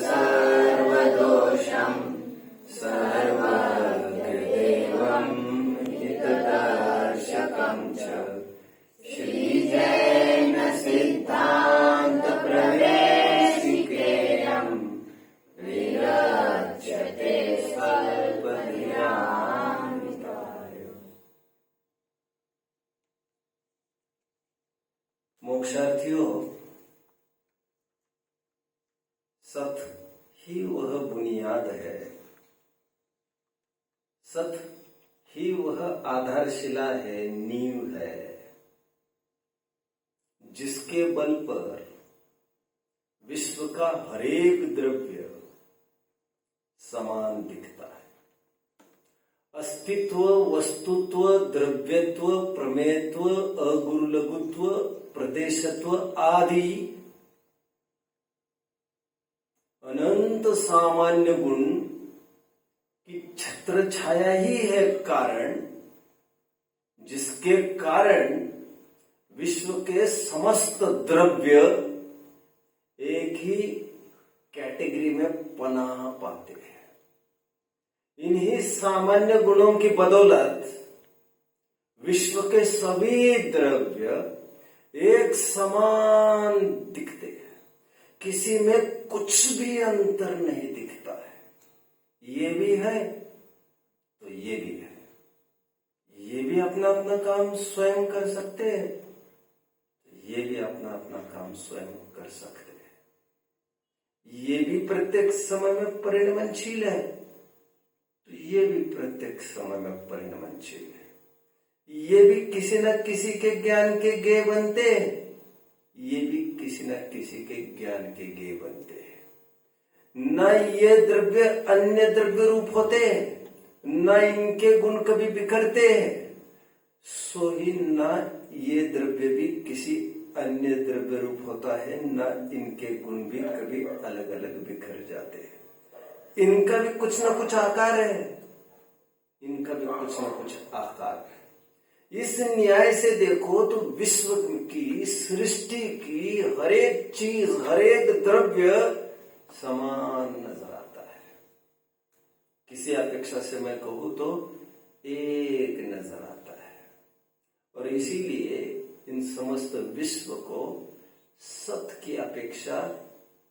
सर्वदोषं सर्वज्ञदेवं हितदर्शकं च श्रीजैन सिद्धान्त प्रवेशिकेयं विरच्यते स्वल्पधियामिताय। मोक्षार्थियों, सत ही वह बुनियाद है, सत ही वह आधारशिला है, नींव है, जिसके बल पर विश्व का हरेक द्रव्य समान दिखता है। अस्तित्व, वस्तुत्व, द्रव्यत्व, प्रमेयत्व, अगुरुलघुत्व, प्रदेशत्व आदि अनंत सामान्य गुण की छत्र छाया ही है कारण, जिसके कारण विश्व के समस्त द्रव्य एक ही कैटेगरी में पनाह पाते हैं। इन्हीं सामान्य गुणों की बदौलत विश्व के सभी द्रव्य एक समान दिखते हैं, किसी में कुछ भी अंतर नहीं दिखता है। ये भी है तो ये भी है, ये भी अपना अपना काम स्वयं कर सकते हैं, ये भी अपना अपना काम स्वयं कर सकते हैं। ये भी प्रत्येक समय में परिणमनशील है तो ये भी प्रत्येक समय में परिणमनशील है। ये भी किसी न किसी के ज्ञान के गेय बनते हैं, ये भी किसी न किसी के ज्ञान के गेय बनते हैं। न ये द्रव्य अन्य द्रव्य रूप होते हैं, न इनके गुण कभी बिखरते हैं, सो ही न ये द्रव्य भी किसी अन्य द्रव्य रूप होता है, न इनके गुण भी कभी अलग अलग बिखर जाते हैं। इनका भी कुछ न कुछ आकार है, इनका भी कुछ न कुछ आकार है। इस न्याय से देखो तो विश्व की सृष्टि की हरेक चीज, हरेक द्रव्य समान नजर आता है। किसी अपेक्षा से मैं कहूं तो एक नजर आता है, और इसीलिए इन समस्त विश्व को सत की अपेक्षा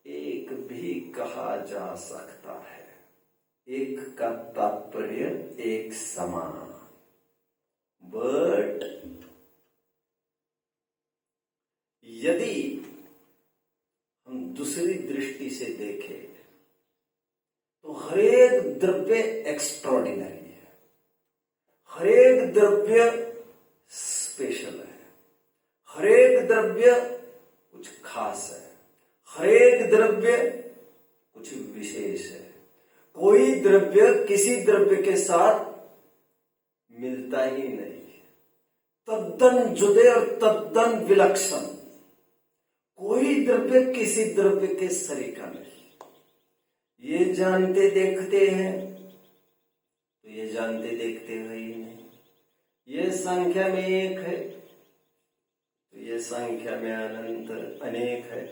एक भी कहा जा सकता है। एक का तात्पर्य एक समान। बट यदि हम दूसरी दृष्टि से देखें तो हरेक द्रव्य एक्स्ट्रॉर्डिनरी है, हरेक द्रव्य स्पेशल है, हरेक द्रव्य कुछ खास है, हरेक द्रव्य कुछ विशेष है। कोई द्रव्य किसी द्रव्य के साथ मिलता ही नहीं, तद्दन जुदे और तद्दन विलक्षण। कोई द्रव्य किसी द्रव्य के सरीका नहीं। ये जानते देखते हैं तो ये जानते देखते हैं ही नहीं। ये संख्या में एक है तो ये संख्या में अनंत अनेक है।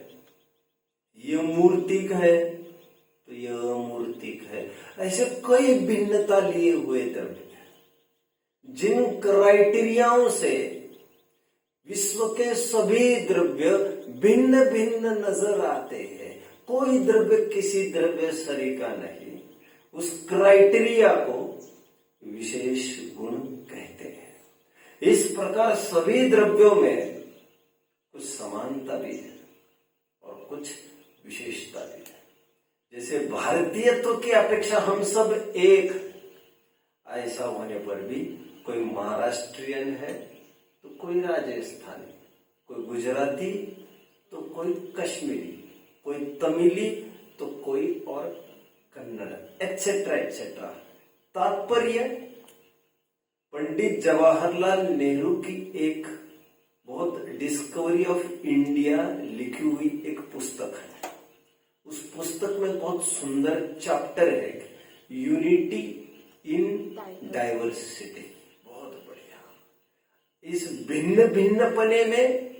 ये मूर्तिक है तो ये अमूर्तिक है। ऐसे कई भिन्नता लिए हुए द्रव्य, जिन क्राइटेरियाओं से विश्व के सभी द्रव्य भिन्न भिन्न नजर आते हैं, कोई द्रव्य किसी द्रव्य सरीका नहीं, उस क्राइटेरिया को विशेष गुण कहते हैं। इस प्रकार सभी द्रव्यों में कुछ समानता भी है और कुछ विशेषता भी है। जैसे भारतीयत्व की अपेक्षा हम सब एक, ऐसा होने पर भी कोई महाराष्ट्रियन है तो कोई राजस्थानी, कोई गुजराती तो कोई कश्मीरी, कोई तमिली तो कोई और कन्नड़, एक्सेट्रा एक्सेट्रा। तात्पर्य पंडित जवाहरलाल नेहरू की एक बहुत डिस्कवरी ऑफ इंडिया लिखी हुई एक पुस्तक है। उस पुस्तक में बहुत सुंदर चैप्टर है, यूनिटी इन डाइवर्सिटी। इस भिन्न भिन्न पने में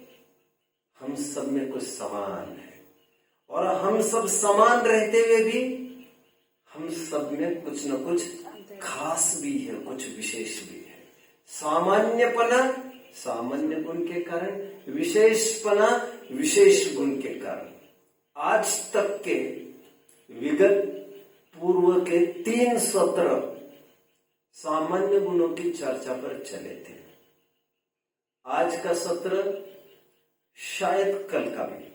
हम सब में कुछ समान है, और हम सब समान रहते हुए भी हम सब में कुछ न कुछ खास भी है, कुछ विशेष भी है। सामान्यपना सामान्य गुण के कारण, विशेषपना विशेष गुण के कारण। आज तक के विगत पूर्व के 3 सत्र सामान्य गुणों की चर्चा पर चले थे। आज का सत्र शायद कल का भी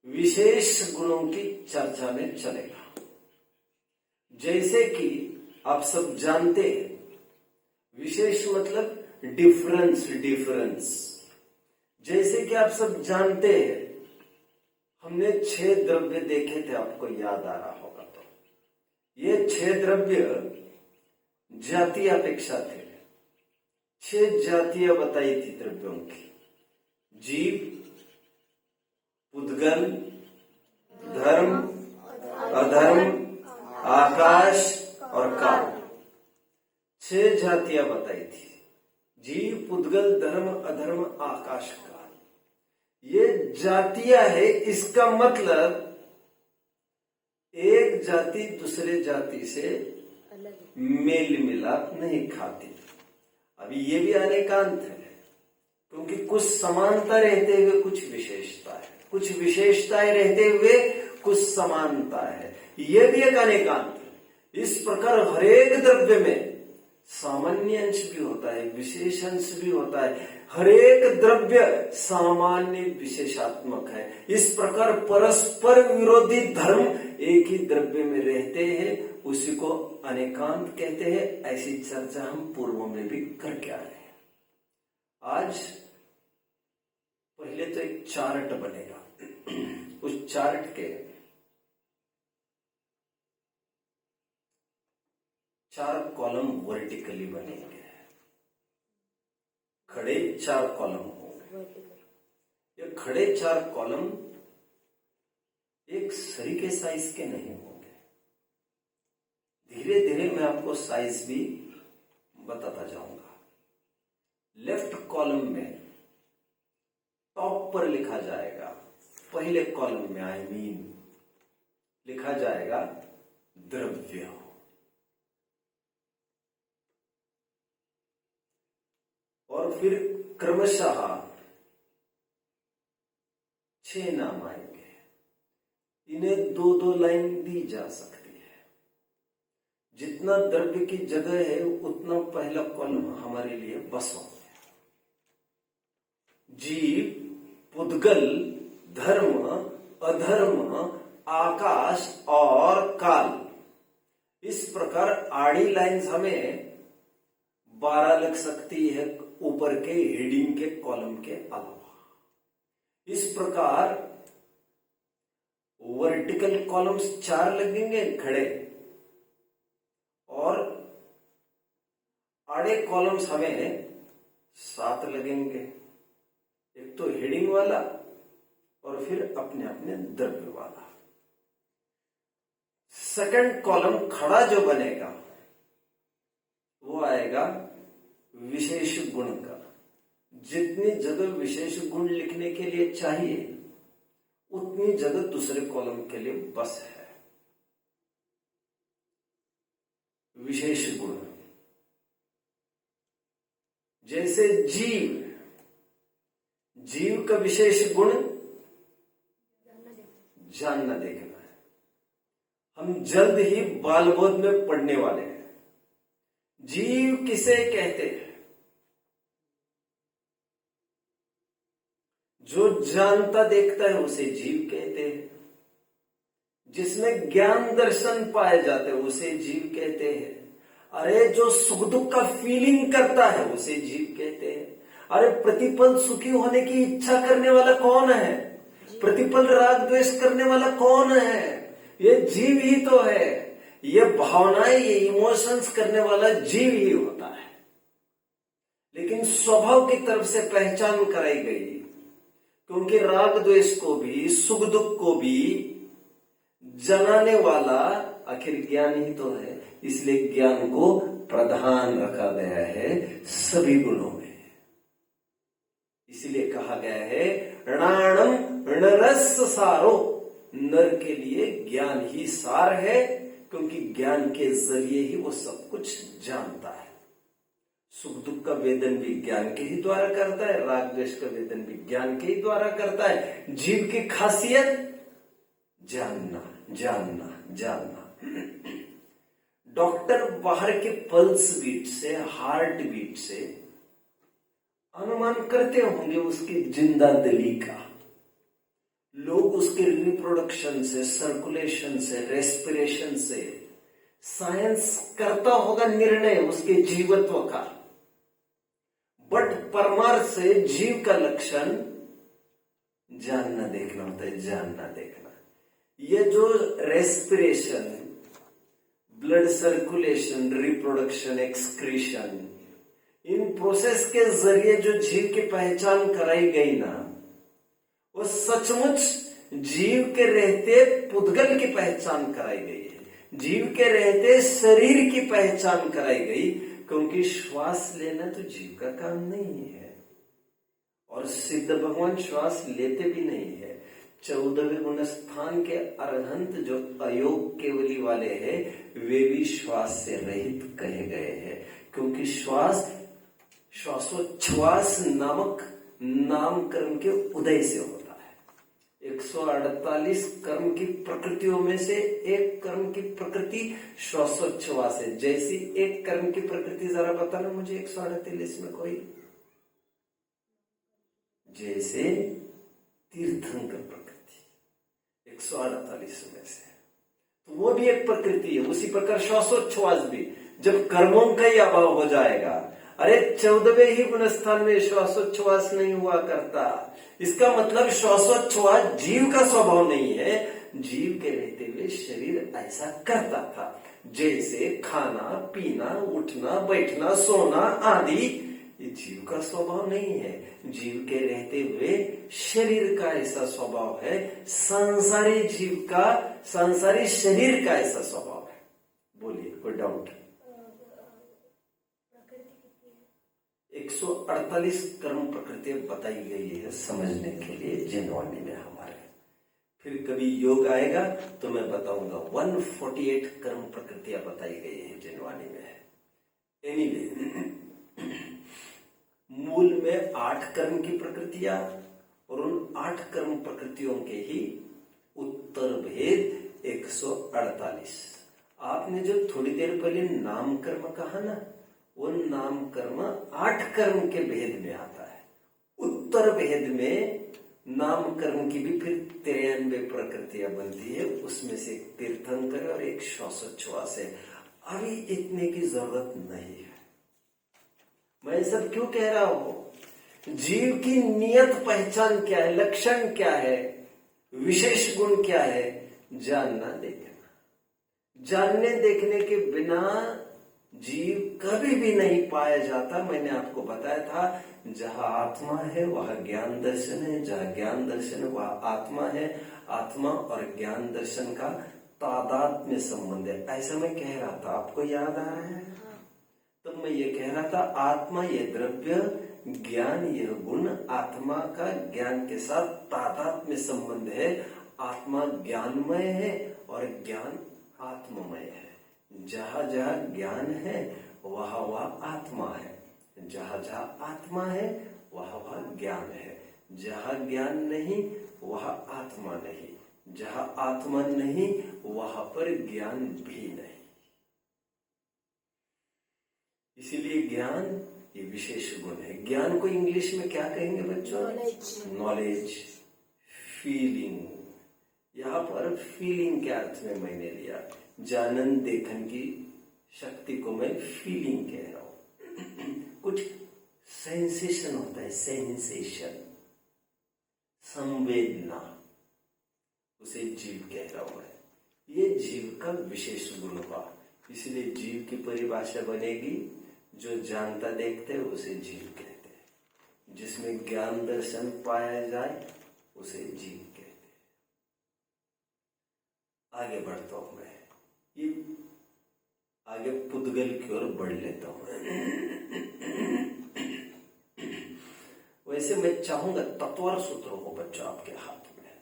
विशेष गुणों की चर्चा में चलेगा। जैसे कि आप सब जानते हैं, विशेष मतलब डिफरेंस। जैसे कि आप सब जानते हैं, हमने 6 द्रव्य देखे थे, आपको याद आ रहा होगा। तो ये 6 द्रव्य जाति अपेक्षा थे। 6 जातियां बताई थी द्रव्यों की: जीव, पुद्गल, धर्म, अधर्म, आकाश और काल। 6 जातियां बताई थी: जीव, पुद्गल, धर्म, अधर्म, आकाश, काल। ये जातियां है, इसका मतलब एक जाति दूसरे जाति से मेल मिलाप नहीं खाती। अभी ये भी अनेकांत है, क्योंकि कुछ समानता रहते हुए कुछ विशेषता है, कुछ विशेषताएं रहते हुए कुछ समानता है। ये भी एक अनेकांत है। इस प्रकार हरेक द्रव्य में सामान्य अंश भी होता है, विशेष अंश भी होता है। हरेक द्रव्य सामान्य विशेषात्मक है। इस प्रकार परस्पर विरोधी धर्म एक ही द्रव्य में रहते हैं, उसी को अनेकांत कहते हैं। ऐसी चर्चा हम पूर्व में भी करके आ रहे हैं। आज पहले तो एक चार्ट बनेगा। उस चार्ट के 4 कॉलम वर्टिकली बनेंगे, खड़े 4 कॉलम होंगे। ये खड़े 4 कॉलम एक सरी के साइज के नहीं होंगे। धीरे धीरे मैं आपको साइज भी बताता जाऊंगा। लेफ्ट कॉलम में टॉप पर लिखा जाएगा, पहले कॉलम में लिखा जाएगा द्रव्य। और फिर क्रमशः 6 नाम आएंगे। इन्हें 2-2 लाइन दी जा सकती है। जितना द्रव्य की जगह है उतना पहला कॉलम हमारे लिए बस हो गया। जीव, पुद्गल, धर्म, अधर्म, आकाश और काल। इस प्रकार आड़ी लाइंस हमें 12 लग सकती है ऊपर के हेडिंग के कॉलम के अलावा। इस प्रकार वर्टिकल कॉलम्स 4 लगेंगे खड़े, और आड़े कॉलम्स हमें 7 लगेंगे। एक तो हेडिंग वाला और फिर अपने अपने द्रव्य वाला। सेकंड कॉलम खड़ा जो बनेगा वो आएगा विशेष गुण का। जितनी जगह विशेष गुण लिखने के लिए चाहिए उतनी जगह दूसरे कॉलम के लिए बस है। विशेष गुण जैसे जीव, जीव का विशेष गुण जानना देखना है। हम जल्द ही बालबोध में पढ़ने वाले हैं। जीव किसे कहते हैं? जो जानता देखता है उसे जीव कहते हैं। जिसमें ज्ञान दर्शन पाए जाते हैं उसे जीव कहते हैं। अरे जो सुख दुख का फीलिंग करता है उसे जीव कहते हैं। अरे प्रतिपल सुखी होने की इच्छा करने वाला कौन है? प्रतिपल राग द्वेष करने वाला कौन है? ये जीव ही तो है। ये भावनाएं, ये इमोशंस करने वाला जीव ही होता है। लेकिन स्वभाव की तरफ से पहचान कराई गई, क्योंकि राग द्वेष को भी सुख दुख को भी जलाने वाला आखिर ज्ञान ही तो है। इसलिए ज्ञान को प्रधान रखा गया है सभी गुणों में। इसलिए कहा गया है ऋणाणम ऋणरस सारो। नर के लिए ज्ञान ही सार है, क्योंकि ज्ञान के जरिए ही वो सब कुछ जानता है। सुख दुख का वेदन भी ज्ञान के ही द्वारा करता है, राग द्वेष का वेदन भी ज्ञान के ही द्वारा करता है। जीव की खासियत जानना जानना जानना। डॉक्टर बाहर के पल्स बीट से, हार्ट बीट से अनुमान करते होंगे उसकी जिंदा दिली का। लोग उसके रिप्रोडक्शन से, सर्कुलेशन से, रेस्पिरेशन से साइंस करता होगा निर्णय उसके जीवत्व का। बट परमार्थ से जीव का लक्षण जानना देखना होता है, जानना देखना। ये जो respiration, blood circulation, reproduction, excretion, in process के जरिए जो जीव की पहचान कराई गई ना, वो सचमुच जीव के रहते पुद्गल की पहचान कराई गई है, जीव के रहते शरीर की पहचान कराई गई। क्योंकि श्वास लेना तो जीव का काम नहीं है, और सिद्ध भगवान श्वास लेते भी नहीं है। 14वें गुण स्थान के अरहंत जो अयोग केवली वाले हैं, वे भी श्वास से रहित कहे गए हैं। क्योंकि श्वास श्वासोच्छ्वास नामक नामकरण के उदय से होता है। 148 कर्म की प्रकृतियों में से एक कर्म की प्रकृति श्वासोच्छ्वास है। जैसी एक कर्म की प्रकृति जरा बताना मुझे 148 में कोई। जैसे तीर्थंकर प्रकृति 148 में से, तो वो भी एक प्रकृति है। उसी प्रकार श्वासोच्छ्वास भी, जब कर्मों का ही अभाव हो जाएगा, अरे 14वें ही गुण स्थान में श्वासोच्छ्वास नहीं हुआ करता, इसका मतलब श्वासोच्छ्वास जीव का स्वभाव नहीं है। जीव के रहते हुए शरीर ऐसा करता था। जैसे खाना, पीना, उठना, बैठना, सोना आदि, ये जीव का स्वभाव नहीं है। जीव के रहते हुए शरीर का ऐसा स्वभाव है, संसारी जीव का, संसारी शरीर का ऐसा स्वभाव है। बोलिए, कोई डाउट? 148 कर्म प्रकृति बताई गई है समझने के लिए जिनवानी में हमारे। फिर कभी योग आएगा तो मैं बताऊंगा। 148 कर्म प्रकृतियां बताई गई है जिनवानी में। एनीवे, मूल में 8 कर्म की प्रकृतियां, और उन 8 कर्म प्रकृतियों के ही उत्तर भेद 148। आपने जो थोड़ी देर पहले नाम कर्म कहा ना, वो नाम कर्म 8 कर्म के भेद में आता है। उत्तर भेद में नाम कर्म की भी फिर 93 प्रकृतियां बनती है। उसमें से एक तीर्थंकर और एक श्वासोच्छ्वास है। अभी इतने की जरूरत नहीं है। मैं सब क्यों कह रहा हूं? जीव की नियत पहचान क्या है, लक्षण क्या है, विशेष गुण क्या है, जानना देखना। जानने देखने के बिना जीव कभी भी नहीं पाया जाता। मैंने आपको बताया था, जहां आत्मा है वहां ज्ञान दर्शन है, जहां ज्ञान दर्शन है वहां आत्मा है। आत्मा और ज्ञान दर्शन का तादात्म्य संबंध है, ऐसा मैं कह रहा था। आपको याद आ रहा है? तब मैं ये कह रहा था, आत्मा ये द्रव्य, ज्ञान यह गुण, आत्मा का ज्ञान के साथ तादात्म्य संबंध है। आत्मा ज्ञानमय है और ज्ञान आत्ममय है। जहां जहां ज्ञान है वहां वह आत्मा है, जहां जहां आत्मा है वहां वह ज्ञान है। जहां ज्ञान नहीं वहां आत्मा नहीं, जहां आत्मा नहीं वहां पर ज्ञान भी नहीं। इसीलिए ज्ञान ये विशेष गुण है। ज्ञान को इंग्लिश में क्या कहेंगे बच्चों? Knowledge, feeling. यहां पर फीलिंग के अर्थ में मैंने लिया। जानन देखन की शक्ति को मैं फीलिंग कह रहा हूं। कुछ सेंसेशन होता है, सेंसेशन, संवेदना, उसे जीव कह रहा हूं मैं। ये जीव का विशेष गुण हुआ। इसलिए जीव की परिभाषा बनेगी, जो जानता देखते हैं उसे जीव कहते हैं। जिसमें ज्ञान दर्शन पाया जाए उसे जीव कहते हैं। आगे बढ़ता हूं मैं, ये आगे पुद्गल की ओर बढ़ लेता हूं। वैसे मैं चाहूंगा तत्वर सूत्रों को बच्चों आपके हाथ में।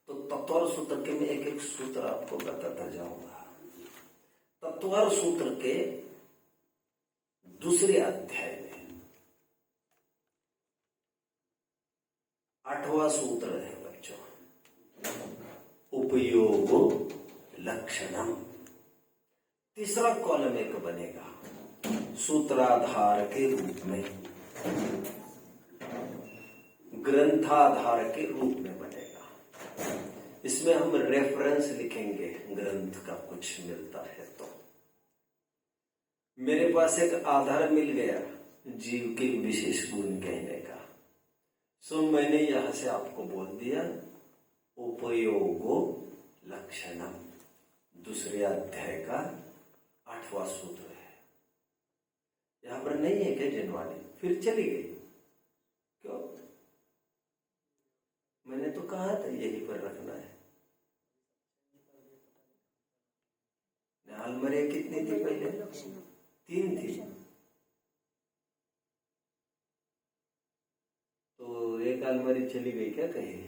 तो तत्वार सूत्र के मैं एक एक सूत्र आपको बताता जाऊंगा। तत्वार सूत्र के दूसरे अध्याय में 8वां सूत्र है बच्चों, उपयोग लक्षणम। तीसरा कॉलम एक बनेगा सूत्राधार के रूप में, ग्रंथाधार के रूप में बनेगा। इसमें हम रेफरेंस लिखेंगे ग्रंथ का कुछ मिलता है तो। मेरे पास एक आधार मिल गया जीव के विशेष गुण कहने का, सो मैंने यहां से आपको बोल दिया उपयोगो लक्षणम, दूसरे अध्याय का 8वां सूत्र है। यहां पर नहीं है क्या जिनवानी? फिर चली गई क्यों? मैंने तो कहा था यहीं पर रखना है। अलमारी कितनी थी पहले? 3 थी। तो एक अलमारी चली गई क्या कहीं?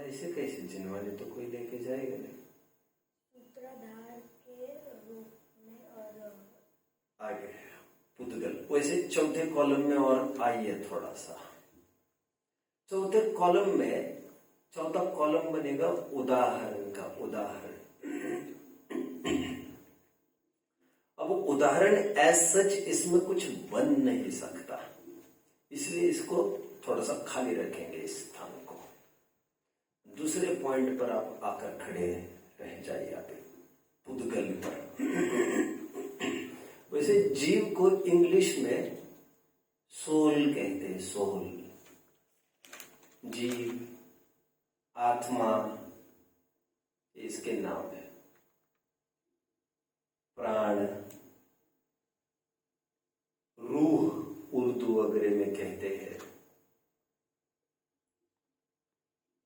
ऐसे कैसे? जिनवानी तो कोई लेके जाएगा नहीं। सूत्राधार के रूप में और आगे पुद्गल। वैसे चौथे कॉलम में और आइए थोड़ा सा। चौथे कॉलम में चौथा कॉलम बनेगा उदाहरण का। उदाहरण, अब उदाहरण एज सच इसमें कुछ बन नहीं सकता, इसलिए इसको थोड़ा सा खाली रखेंगे इस स्थान को। दूसरे पॉइंट पर आप आकर खड़े रह जाइए आगे पुद्गल पर। वैसे जीव को इंग्लिश में सोल कहते हैं, सोल। जीव, आत्मा, इसके नाम है। प्राण, रूह उर्दू वगैरह में कहते हैं।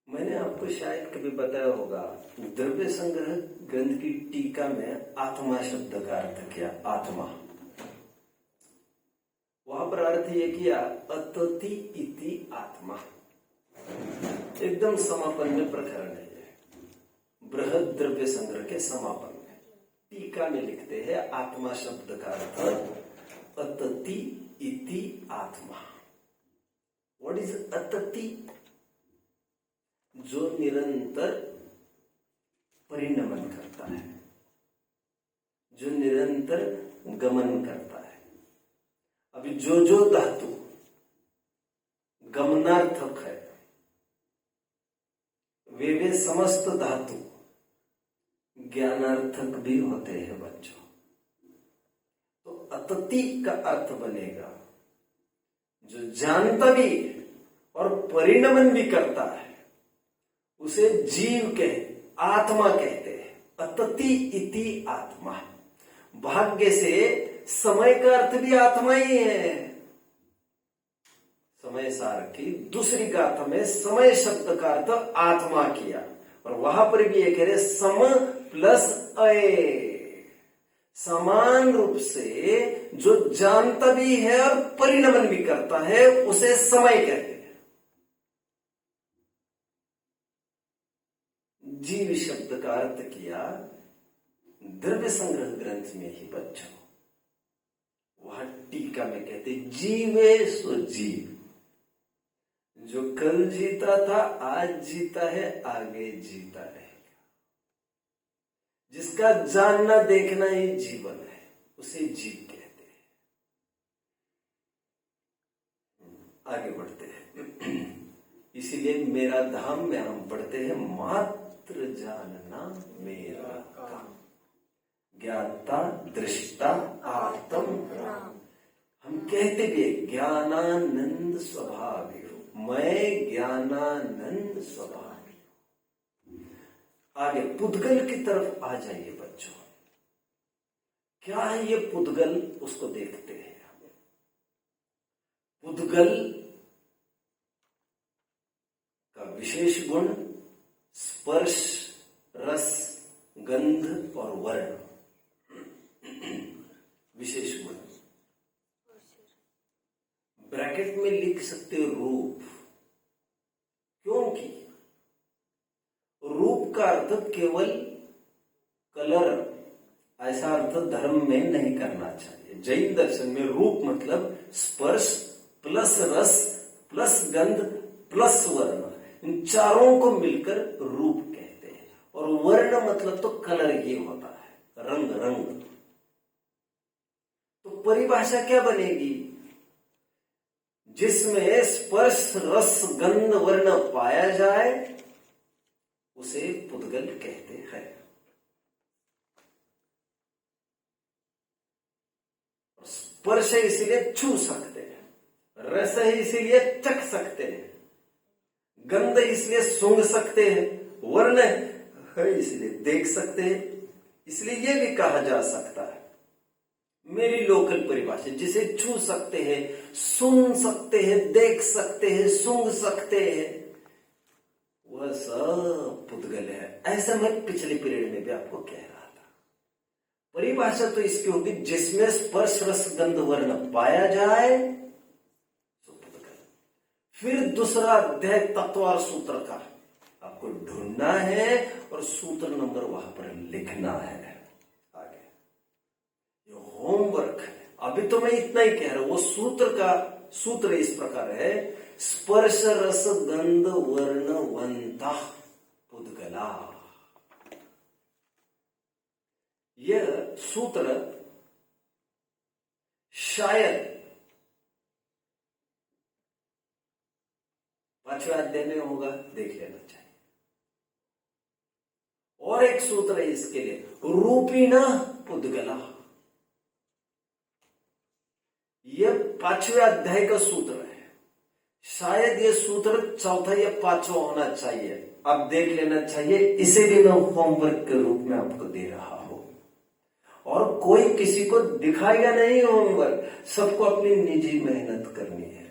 मैंने आपको शायद कभी बताया होगा, द्रव्य संग्रह ग्रंथ की टीका में आत्मा शब्द का अर्थ किया। आत्मा, वहां पर अर्थ ये किया अतति इति आत्मा। एकदम समापन में प्रकरण है ये, बृहद द्रव्य संग्रह के समापन में टीका में लिखते हैं आत्मा शब्द का अर्थ अतति इति आत्मा। व्हाट इज अतति? जो निरंतर परिणमन करता है, जो निरंतर गमन करता है। अभी जो धातु गमनार्थक है, वे समस्त धातु ज्ञानार्थक भी होते हैं बच्चों। तो अतति का अर्थ बनेगा जो जानता भी और परिणमन भी करता है, उसे जीव आत्मा कहते हैं। अतति इति आत्मा। भाग्य से समय का अर्थ भी आत्मा ही है। समय सार की दूसरी गाथा में समय शब्द का अर्थ आत्मा किया, और वहां पर भी ये कह रहे सम प्लस अय, समान रूप से जो जानता भी है और परिणमन भी करता है उसे समय कहते हैं। जीव शब्द का अर्थ किया द्रव्य संग्रह ग्रंथ में ही बच्चों। वहां टीका में कहते जीवे सो जीव, जो कल जीता था आज जीता है आगे जीता रहेगा। जिसका जानना देखना ही जीवन है उसे जीव कहते हैं। आगे बढ़ते हैं। इसीलिए मेरा धाम में हम पढ़ते हैं मात्र जानना मेरा काम, ज्ञाता दृष्टा आत्म राम। हम कहते भी ज्ञानानंद स्वभावी हूं, मैं ज्ञानानंद स्वभावी हूं। आगे पुद्गल की तरफ आ जाइए बच्चों। क्या है ये पुद्गल, उसको देखते हैं। पुद्गल का विशेष गुण स्पर्श, रस, गंध और वर्ण। विशेष गुण ब्रैकेट में लिख सकते हो रूप, क्योंकि रूप का अर्थ केवल कलर, ऐसा अर्थ धर्म में नहीं करना चाहिए। जैन दर्शन में रूप मतलब स्पर्श प्लस रस प्लस गंध प्लस वर्ण, इन चारों को मिलकर रूप कहते हैं। और वर्ण मतलब तो कलर ही होता है, रंग रंग। तो परिभाषा क्या बनेगी? जिसमें स्पर्श रस गंध वर्ण पाया जाए उसे पुद्गल कहते हैं। स्पर्श है इसलिए छू सकते हैं, रस है इसलिए चख सकते हैं, गंध इसलिए सूंघ सकते हैं, वर्ण है इसलिए देख सकते हैं। इसलिए यह भी कहा जा सकता है, मेरी लोकल परिभाषा, जिसे छू सकते हैं, सुन सकते हैं, देख सकते हैं, सूंघ सकते हैं, वह सब पुद्गल है। ऐसा मैं पिछले पीरियड में भी आपको कह रहा था। परिभाषा तो इसकी होगी जिसमें स्पर्श रस गंध वर्ण पाया जाए तो पुद्गल। फिर दूसरा अध्याय तत्व और सूत्र का आपको ढूंढना है और सूत्र नंबर वहां पर लिखना है। आगे ये होमवर्क है। अभी तो मैं इतना ही कह रहा हूं। वो सूत्र इस प्रकार है, स्पर्श रस गंध वर्ण वंता पुद्गला। यह सूत्र शायद 5वें अध्याय में होगा, देख लेना चाहिए। और एक सूत्र है इसके लिए, रूपिणा पुद्गला। यह 5वें अध्याय का सूत्र है। शायद यह सूत्र चौथा या 5वां होना चाहिए, अब देख लेना चाहिए। इसे भी मैं होमवर्क के रूप में आपको दे रहा हूं। और कोई किसी को दिखाएगा नहीं होमवर्क, सबको अपनी निजी मेहनत करनी है।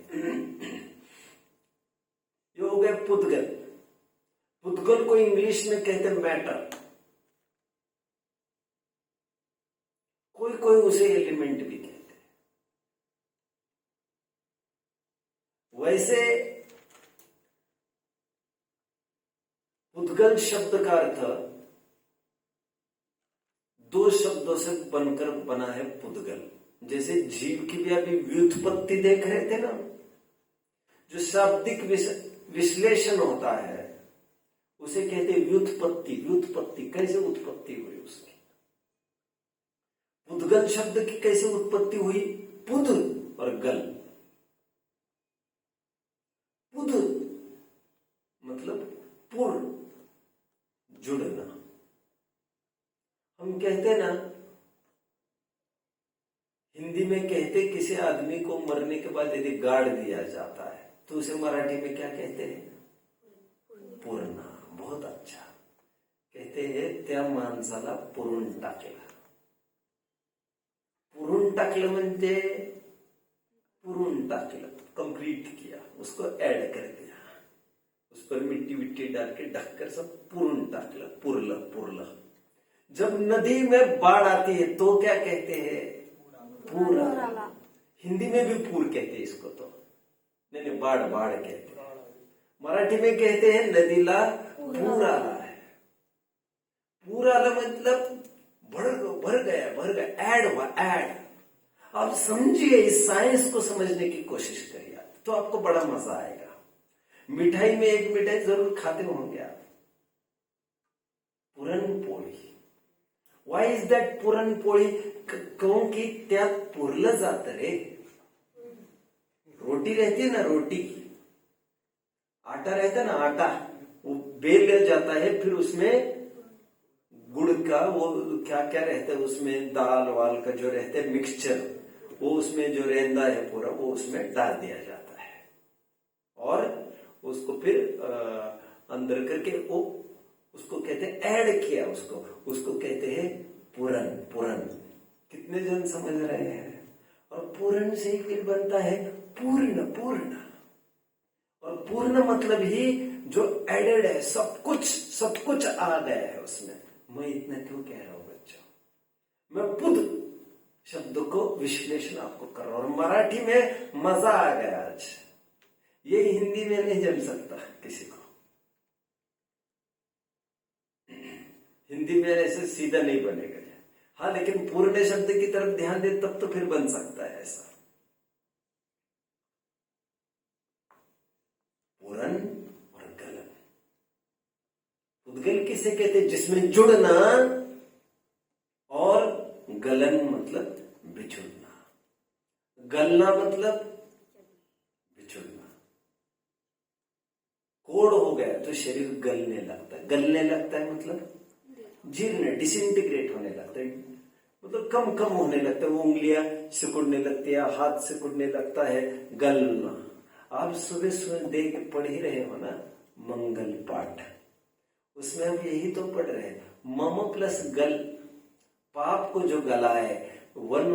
ये हो गया पुद्गल। पुद्गल को इंग्लिश में कहते हैं मैटर। कोई उसे एलिमेंट भी कहते हैं। वैसे पुद्गल शब्द का अर्थ 2 शब्दों से बनकर बना है पुद्गल। जैसे जीव की भी अभी व्युत्पत्ति देख रहे थे ना, जो शाब्दिक विश्लेषण होता है उसे कहते हैं व्युत्पत्ति। व्युत्पत्ति कैसे उत्पत्ति हुई उसकी? पुद्गल शब्द की कैसे उत्पत्ति हुई? पुद और गल। पुद मतलब पुर, जुड़ना। हम कहते ना, हिंदी में कहते किसी आदमी को मरने के बाद यदि गाड़ दिया जाता है तो उसे मराठी में क्या कहते हैं? पुरना। बहुत अच्छा। कहते हैं त्या माणसाला पुरून टाकला। पुरून टाकलं म्हणजे पुरून टाकलं, कंप्लीट किया, उसको ऐड कर दिया, उस पर मिट्टी विट्टी डाल के ढककर सब पुरून टाकलं, पुरलं पुरलं। जब नदी में बाढ़ आती है तो क्या कहते हैं? पूर आला। हिंदी में भी पूर कहते हैं इसको तो, नहीं बाढ़ कहते हैं। मराठी में कहते हैं नदीला पूर आला है। पूर आला मतलब भर गया, ऐड हुआ, ऐड। आप समझिए, इस साइंस को समझने की कोशिश करिए तो आपको बड़ा मजा आएगा। मिठाई में एक मिठाई जरूर खाते होंगे आप, पुरणपोळी। वाय इज दैट पुरणपोळी? क्योंकि त्यात पुरलं जात रे। रोटी रहती है ना, रोटी की आटा रहता है ना, आटा वो बेल लिया जाता है, फिर उसमें गुड़ का वो क्या क्या रहता है, उसमें दाल वाल का जो रहता है मिक्सचर, वो उसमें जो रेंदा है पूरा वो उसमें डाल दिया जाता है और उसको फिर अंदर करके वो उसको कहते हैं ऐड किया, उसको कहते हैं पूरन। पूरन कितने जन समझ रहे हैं? और पूरन से ही फिर बनता है पूर्ण। पूर्ण और पूर्ण मतलब ही जो एडेड है, सब कुछ आ गया है उसमें। मैं इतना क्यों कह रहा हूं बच्चों? मैं पुद शब्द को विश्लेषण आपको कर रहा हूं और मराठी में मजा आ गया आज। ये हिंदी में नहीं जम सकता किसी को। हिंदी में ऐसे सीधा नहीं बनेगा। हाँ, लेकिन पूर्ण शब्द की तरफ ध्यान दे तब तो फिर बन सकता है ऐसा। पूरन और गलन। उद्गल किसे कहते हैं? जिसमें जुड़ना, और गलन मतलब बिछुड़ना। गलना मतलब बिछुड़ना। कोड़ हो गया तो शरीर गलने लगता है। गलने लगता है मतलब जीर्ण, डिसइंटीग्रेट होने लगता है, मतलब कम कम होने लगता है। वो उंगलियां सिकुड़ने लगती है, हाथ सिकुड़ने लगता है। गलना। आप सुबह सुबह देख के पढ़ ही रहे हो ना मंगल पाठ, उसमें हम यही तो पढ़ रहे हैं, मम प्लस गल, पाप को जो गलाए, one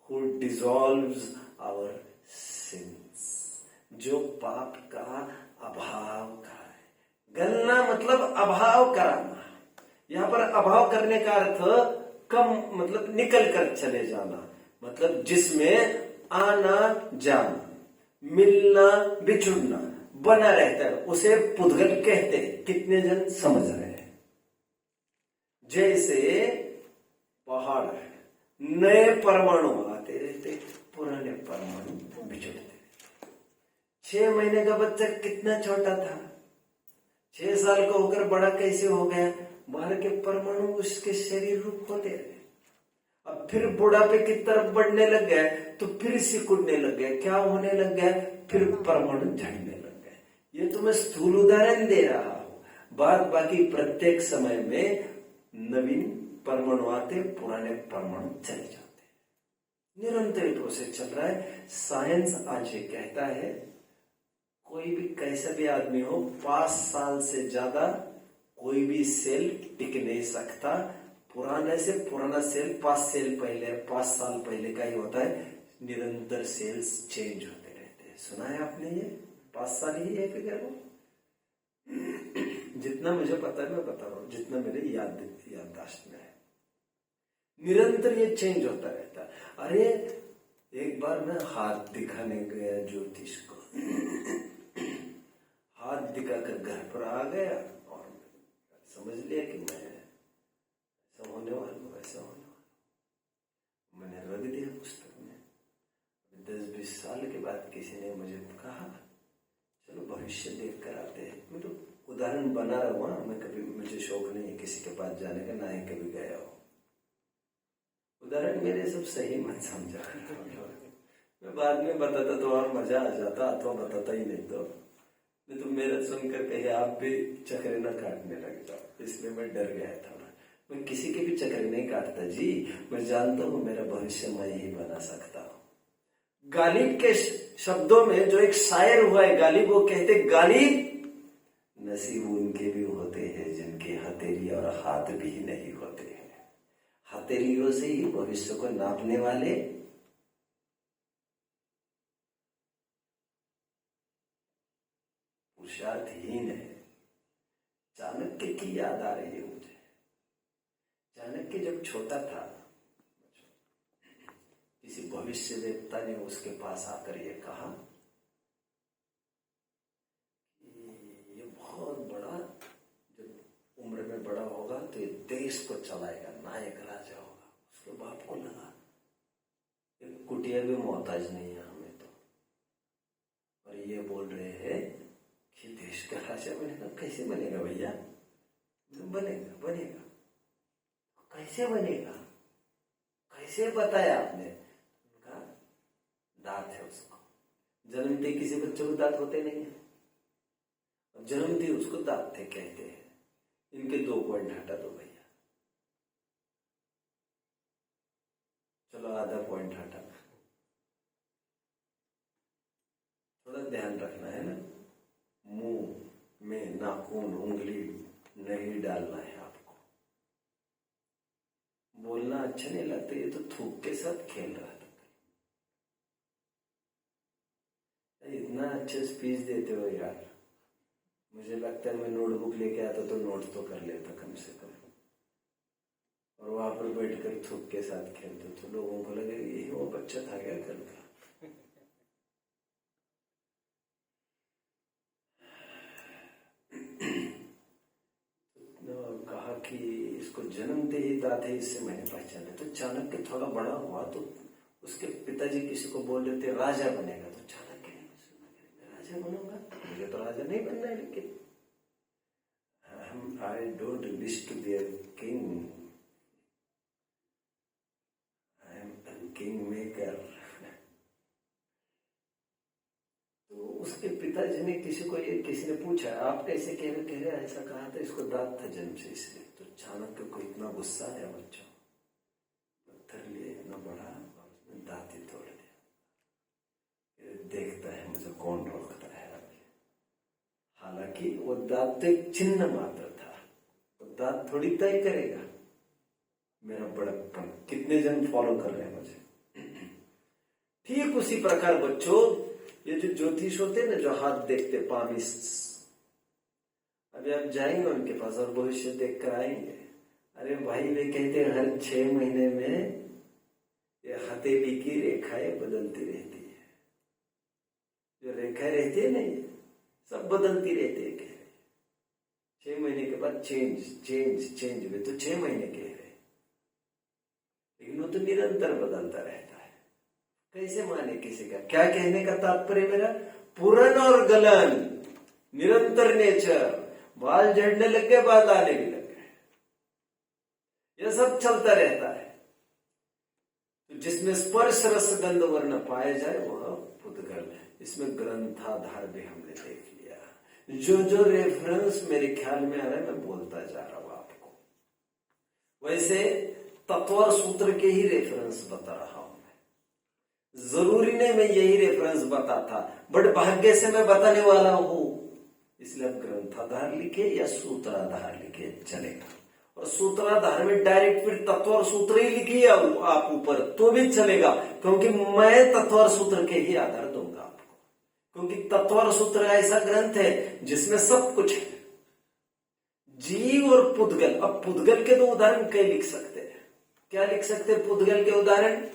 who dissolves our sins, जो पाप का अभाव कराए। गलना मतलब अभाव कराना। यहां पर अभाव करने का अर्थ कम, मतलब निकल कर चले जाना, मतलब जिसमें आना जाना, मिलना बिछुड़ना बना रहता है, उसे पुद्गल कहते हैं। कितने जन समझ रहे हैं? जैसे पहाड़ है, नए परमाणु आते रहते, पुराने परमाणु बिछुड़ते। 6 महीने का बच्चा कितना छोटा था, 6 साल का होकर बड़ा कैसे हो गया? बाहर के परमाणु उसके शरीर रूप होते रहे। अब फिर बुढ़ापे की तरफ बढ़ने लग गया तो फिर सिकुड़ने लग गया। क्या होने लग गया? फिर परमाणु झड़ने लग गए। ये तो मैं स्थूल उदाहरण दे रहा हूं। बाकी प्रत्येक समय में नवीन परमाणु आते, पुराने परमाणु चले जाते। निरंतर प्रोसेस चल रहा है। साइंस आज ये कहता है, कोई भी कैसा भी आदमी हो, 5 साल से ज्यादा कोई भी सेल टिक नहीं सकता। पुराने से पुराना सेल 5 साल पहले का ही होता है। निरंतर सेल्स चेंज होते रहते हैं। सुना है आपने ये? 5 साल ही है फिगर वो। जितना मुझे पता है मैं बता रहा हूं, जितना मेरे याददाश्त में है। निरंतर ये चेंज होता रहता है। अरे एक बार मैं हाथ दिखाने गया ज्योतिष को, हाथ दिखाकर घर पर आ गया और समझ लिया कि मैं ऐसा होने वाला हूं, वैसा होने वाला। मैंने रख दिया पुस्तक में। 10-20 साल के बाद किसी ने मुझे कहा, चलो भविष्य देख कर आते हैं। मैं तो उदाहरण बना रहा हूं, मैं कभी, मुझे शौक नहीं है किसी के पास जाने का, ना ही कभी गया हो। उदाहरण मेरे सब सही मत समझा। मैं बाद में बताता तो और मजा आ जाता, अथवा बताता ही नहीं तो मेरा सुनकर कहीं आप भी चक्रे न काटने लग जाओ, इसलिए मैं डर गया था। मैं किसी के भी चक्रे नहीं काटता जी। मैं जानता हूं मेरा भविष्य मैं ही बना सकता हूं। गालिब के शब्दों में जो एक शायर हुआ है, गालिब, वो कहते, गालिब नसीब उनके भी होते हैं जिनके हथेली और हाथ भी नहीं होते हैं। हथेलियों से ही भविष्य को नापने वाले पुरुषार्थहीन है। चाणक्य की याद आ रही है मुझे। चाणक्य जब छोटा था, किसी भविष्य देवता ने उसके पास आकर ये कहा कि ये बहुत बड़ा, जब उम्र में बड़ा होगा तो ये देश को चलाएगा, नायक राजा होगा। उसके बाप को लगा एक कुटिया भी मोहताज नहीं है हमें तो, और ये बोल रहे हैं कि देश का राजा बनेगा। कैसे बनेगा भैया? बनेगा कैसे बनेगा? कैसे बताया आपने? उनका दांत है उसको। जन्मते किसी बच्चे को दांत होते नहीं है, और जन्मते उसको दांत थे कहते हैं। इनके 2 पॉइंट हटा दो भैया, चलो आधा पॉइंट हटा। थोड़ा ध्यान रखना है ना, मुंह में नाखून उंगली नहीं डालना है आपको। बोलना अच्छा नहीं लगता, ये तो थूक के साथ खेल रहा था। इतना अच्छे स्पीच देते हो यार, मुझे लगता है मैं नोटबुक लेके आता तो नोट तो कर लेता कम से कम, और वहां पर बैठकर थूक के साथ खेलते तो लोगों को लगे यही वो बच्चा था क्या कल का। कहा कि इसको जन्मते ही दाते इससे मैंने पहचाना। तो चाणक्य थोड़ा बड़ा हुआ तो उसके पिताजी किसी को बोल रहे थे राजा बनेगा, तो चाणक्य ने सुना, राजा बनूंगा, मुझे तो राजा नहीं बनना है, लेकिन I don't wish to be a king, I am king maker. तो उसके पिताजी ने किसी ने पूछा आप कैसे कह रहे, ऐसा कहा था, इसको दांत था जन्म से इसलिए। तो चाणक्य को इतना गुस्सा आया, बच्चों पत्थर लिए इतना बड़ा और उसने दांत ही तोड़ दिया। देखता है मुझे कौन रोकता है। हालांकि वो दांत तो एक चिन्ह मात्र था, वो दांत थोड़ी तय करेगा मेरा बड़प्पन, कितने जन फॉलो कर रहे हैं मुझे। ठीक उसी प्रकार बच्चों, ये जो ज्योतिष होते हैं ना, जो हाथ देखते पामिस्ट, अभी आप जाएंगे उनके पास और भविष्य देख कर आएंगे, अरे भाई वे कहते हैं हर 6 महीने में ये हथेली की रेखाएं बदलती रहती है, जो रेखाएं रहती है नहीं सब बदलती रहती है, कह रहे 6 महीने के बाद चेंज चेंज चेंज। वे तो 6 महीने कह रहे, लेकिन वो तो निरंतर बदलता रहता है। कैसे माने किसी का? क्या कहने का तात्पर्य मेरा? पुरन और गलन, निरंतर नेचर, बाल झड़ने लग गए, बाल आने भी लग गए, यह सब चलता रहता है। तो जिसमें स्पर्श रस गंध वर्ण पाए जाए वह पुद्गल है। इसमें ग्रंथाधार भी हमने देख लिया, जो रेफरेंस मेरे ख्याल में आ रहा है मैं बोलता जा रहा हूं आपको। वैसे तत्वर सूत्र के ही रेफरेंस बता रहा हूं मैं, जरूरी नहीं मैं यही रेफरेंस बताता, बट भाग्य से मैं बताने वाला हूं, इसलिए आप ग्रंथाधार लिखे या सूत्राधार लिखे चलेगा। और सूत्राधार में डायरेक्ट फिर तत्वर सूत्र ही लिखिए आप ऊपर तो भी चलेगा, क्योंकि मैं तत्वर सूत्र के ही आधार दूंगा आपको, क्योंकि तत्वर सूत्र ऐसा ग्रंथ है जिसमें सब कुछ है, जीव और पुद्गल। अब पुद्गल के तो उदाहरण कई लिख सकते हैं, क्या लिख सकते हैं पुद्गल के उदाहरण?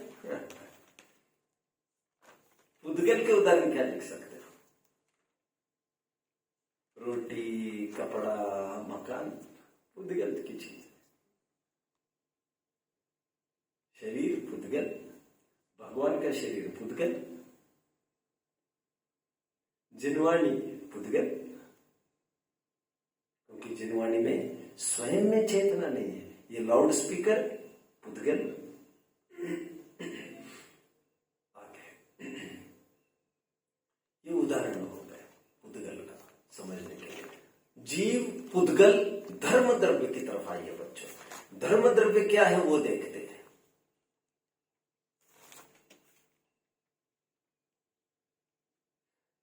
पुद्गल के उदाहरण क्या लिख सकते हैं? रोटी, कपड़ा, मकान पुद्गल की चीज है। शरीर पुद्गल, भगवान का शरीर पुद्गल, जिनवाणी पुद्गल, क्योंकि जिनवाणी में स्वयं में चेतना नहीं है। ये लाउड स्पीकर पुद्गल। आगे ये उदाहरण हो गए पुद्गल का समझने के लिए। जीव, पुद्गल, धर्म द्रव्य की तरफ आइए बच्चों। धर्म द्रव्य क्या है वो देखते हैं।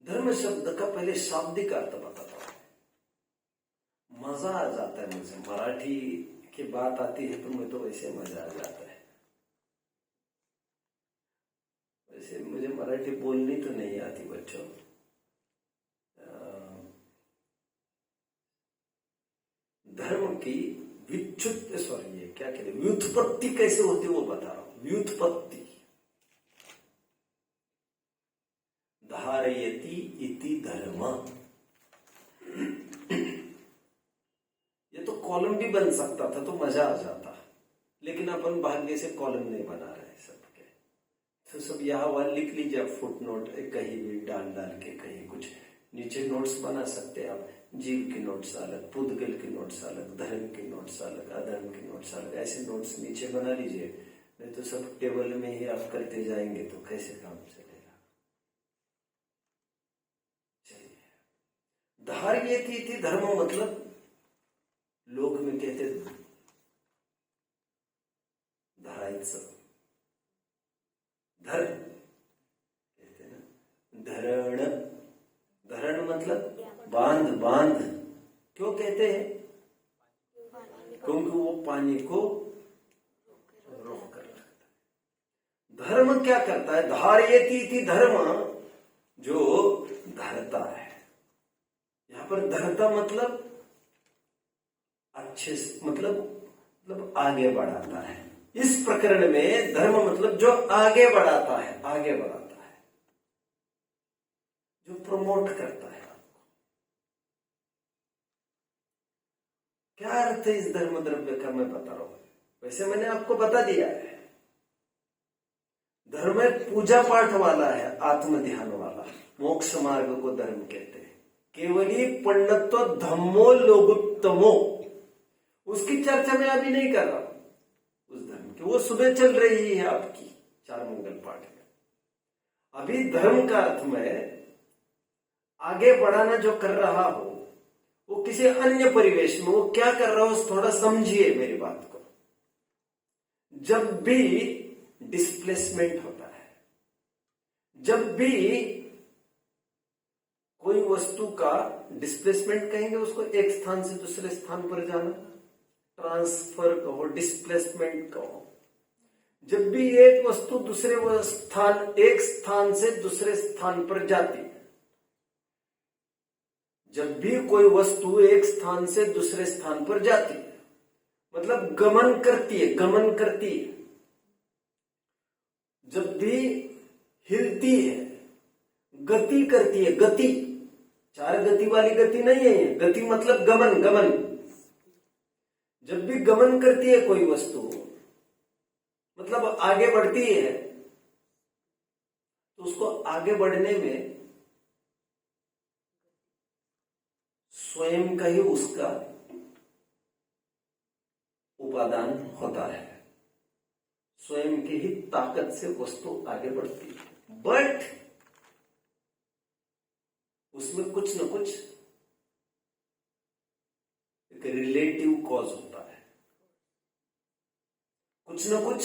धर्म शब्द का पहले शाब्दिक अर्थ बताता हूं, मजा आ जाता है मुझे। मराठी की बात आती है तो मुझे तो वैसे मजा आ जाता है। वैसे मुझे मराठी बोलनी तो नहीं आती बच्चों, धर्म की ये क्या कहते हैं, व्युत्पत्ति कैसे होती है वो बता रहा हूं। व्युत्पत्ति, धारयति इति धर्म। ये तो कॉलम भी बन सकता था तो मजा आ जाता, लेकिन अपन भाग्य से कॉलम नहीं बना रहे सबके, तो सब यहां वहां लिख लीजिए आप, फुट नोट कहीं भी डाल के कहीं कुछ नीचे नोट्स बना सकते हैं आप। जीव की नोट्स अलग, पुद्गल की नोट्स अलग, धर्म की नोट्स अलग, अधर्म की नोट्स अलग, ऐसे नोट्स नीचे बना लीजिए। नहीं तो सब टेबल में ही आप करते जाएंगे तो कैसे काम चलेगा। चलिए, धार्यति इति धर्म मतलब लोक में कहते धरायचं, धर्म कहते ना, धरण। धरण मतलब बांध, बांध क्यों कहते हैं? क्योंकि वो पानी को रोक कर रखता है। धर्म क्या करता है? धार्यति इति धर्म, जो धरता है। यहां पर धरता मतलब अच्छे, मतलब आगे बढ़ाता है। इस प्रकरण में धर्म मतलब जो आगे बढ़ाता है, आगे बढ़ाता है, जो प्रमोट करता है। क्या अर्थ है इस धर्म द्रव्य का, मैं बता रहा हूं। वैसे मैंने आपको बता दिया है। धर्म पूजा पाठ वाला है, आत्म ध्यान वाला, मोक्ष मार्ग को धर्म कहते हैं। केवली पंडित्व धम्मो लोगोत्तमो, उसकी चर्चा मैं अभी नहीं कर रहा हूं। उस धर्म की वो सुबह चल रही है आपकी 4 मंगल पाठ में। अभी धर्म का अर्थ में आगे बढ़ाना जो कर रहा हो वो किसी अन्य परिवेश में, वो क्या कर रहा हो थोड़ा समझिए मेरी बात को। जब भी डिस्प्लेसमेंट होता है, जब भी कोई वस्तु का डिस्प्लेसमेंट कहेंगे उसको, एक स्थान से दूसरे स्थान पर जाना, ट्रांसफर कहो, डिस्प्लेसमेंट कहो। जब भी एक वस्तु एक स्थान से दूसरे स्थान पर जाती है, जब भी कोई वस्तु एक स्थान से दूसरे स्थान पर जाती है, मतलब गमन करती है। जब भी हिलती है, गति करती है, गति 4 गति वाली गति नहीं है, गति मतलब गमन। जब भी गमन करती है कोई वस्तु, मतलब आगे बढ़ती है, तो उसको आगे बढ़ने में स्वयं का ही उसका उपादान होता है, स्वयं की ही ताकत से वस्तु आगे बढ़ती है। बट उसमें कुछ न कुछ एक रिलेटिव कॉज होता है, कुछ न कुछ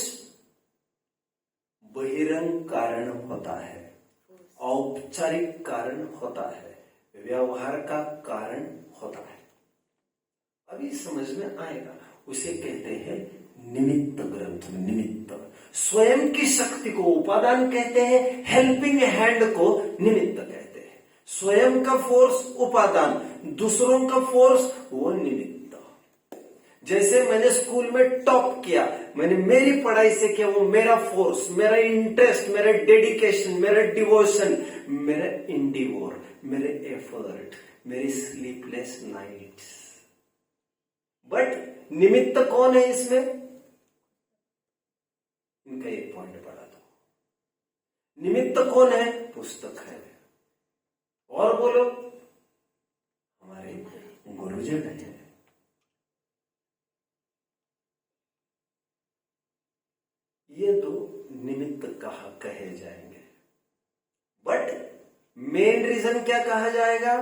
बहिरंग कारण होता है, औपचारिक कारण होता है, व्यवहार का कारण होता है। अभी समझ में आएगा। उसे कहते हैं निमित्त ग्रंथ। निमित्त स्वयं की शक्ति को उपादान कहते हैं, हेल्पिंग हैंड को निमित्त कहते हैं। स्वयं का फोर्स उपादान, दूसरों का फोर्स वो निमित्त। जैसे मैंने स्कूल में टॉप किया, मैंने मेरी पढ़ाई से किया, वो मेरा फोर्स, मेरा इंटरेस्ट, मेरा डेडिकेशन, मेरा डिवोशन, मेरा इंडिवोर, मेरे एफर्ट, मेरी स्लीपलेस नाइट्स। बट निमित्त कौन है इसमें? इनका एक पॉइंट बढ़ा दो। निमित्त कौन है? पुस्तक है। और बोलो, हमारे गुरुजन है। ये तो निमित्त कहे जाएंगे। बट मेन रीजन क्या कहा जाएगा?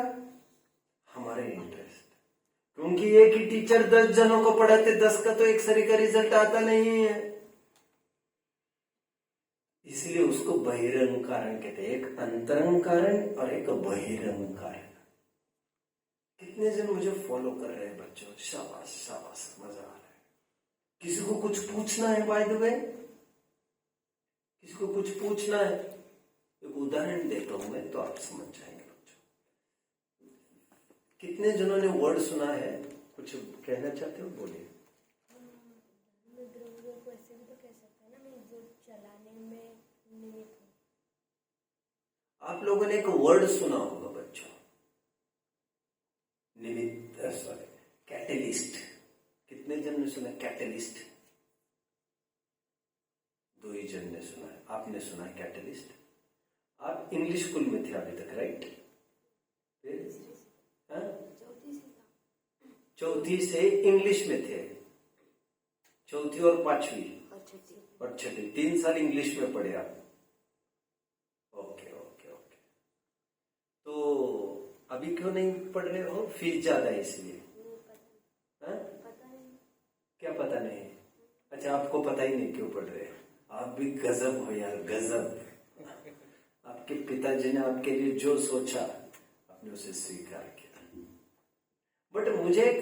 हमारे इंटरेस्ट। क्योंकि एक ही टीचर 10 जनों को पढ़ाते, 10 का तो एक सरी का रिजल्ट आता नहीं है, इसलिए उसको बहिरंग कारण कहते हैं। एक अंतरंग कारण और एक बहिरंग कारण। कितने जन मुझे फॉलो कर रहे हैं बच्चों? शाबाश शाबाश, मजा आ रहा है। किसी को कुछ पूछना है? बाय द वे, किसी को कुछ पूछना है? एक उदाहरण देता हूं मैं, तो आप समझ जाएंगे बच्चों। कितने जनों ने वर्ड सुना है? कुछ कहना चाहते हो? बोलिए। द्रव्य को ऐसे भी तो कह सकते हैं ना, जो चलाने में निमित्त हो। आप लोगों ने एक वर्ड सुना होगा बच्चों, निमित्त, सॉरी, कैटलिस्ट। कितने जन ने सुना कैटलिस्ट? 2 ही जन ने सुना है। आपने सुना है कैटलिस्ट? आप इंग्लिश स्कूल में थे अभी तक, राइट? फिर चौथी से इंग्लिश में थे, चौथी और 5वीं और 6ठी, 3 साल इंग्लिश में पढ़े आप। Okay okay okay. तो अभी क्यों नहीं पढ़ रहे हो? फीस ज्यादा है इसलिए? क्या पता नहीं? अच्छा, आपको पता ही नहीं क्यों पढ़ रहे हैं। आप भी गजब हो यार, गजब। आपके पिताजी ने आपके लिए जो सोचा, आपने उसे स्वीकार किया। बट मुझे एक